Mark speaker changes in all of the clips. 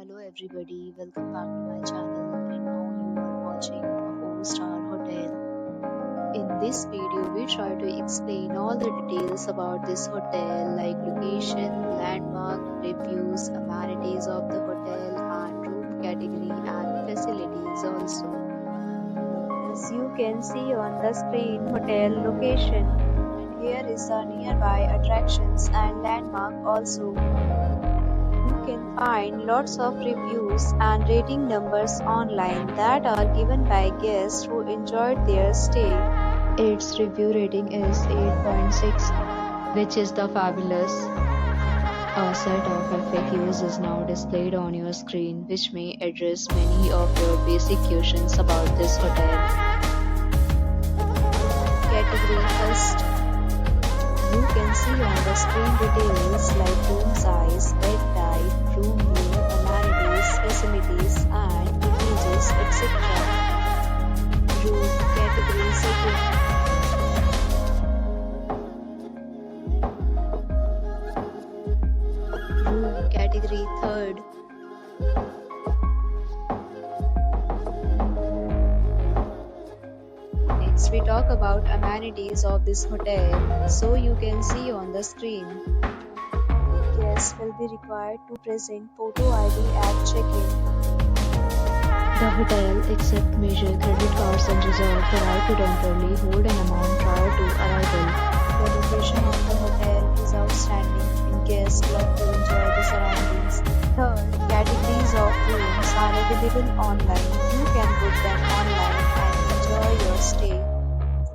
Speaker 1: Hello everybody, welcome back to my channel and now you are watching a 4-star hotel. In this video, we try to explain all the details about this hotel like location, landmark, reviews, amenities of the hotel and room category and facilities also. As you can see on the screen, hotel location. And here is the nearby attractions and landmark also. You can find lots of reviews and rating numbers online that are given by guests who enjoyed their stay. Its review rating is 8.6, which is the fabulous. A set of FAQs is now displayed on your screen, which may address many of your basic questions about this hotel. Category first. You can see on the screen details like room size, bed type, room view, amenities, facilities, and beverages, etc. Room category second. Room category third. Next, we talk about amenities of this hotel, so you can see on the screen. Guests will be required to present photo ID at check-in. The hotel accepts major credit cards and reserves the right to temporarily hold an amount prior to arrival. The location of the hotel is outstanding and guests love to enjoy the surroundings. Third, categories of rooms are available online. You can book them online and enjoy your stay.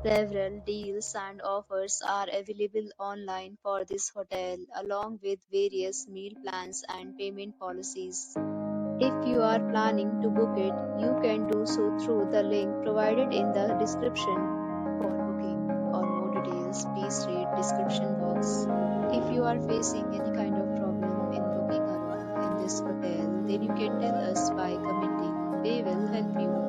Speaker 1: Several deals and offers are available online for this hotel, along with various meal plans and payment policies. If you are planning to book it, you can do so through the link provided in the description. For booking or more details, please read description box. If you are facing any kind of problem in booking a room in this hotel, then you can tell us by commenting. We will help you.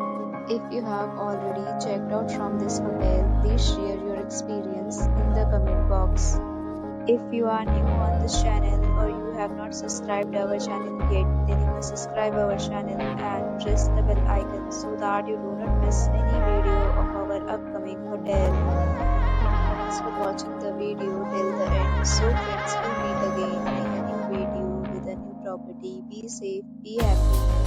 Speaker 1: If you have already checked out from this hotel, please share your experience in the comment box. If you are new on this channel or you have not subscribed our channel yet, then you must subscribe our channel and press the bell icon so that you do not miss any video of our upcoming hotel. Thanks for watching the video till the end. So friends, will meet again in a new video with a new property. Be safe, be happy.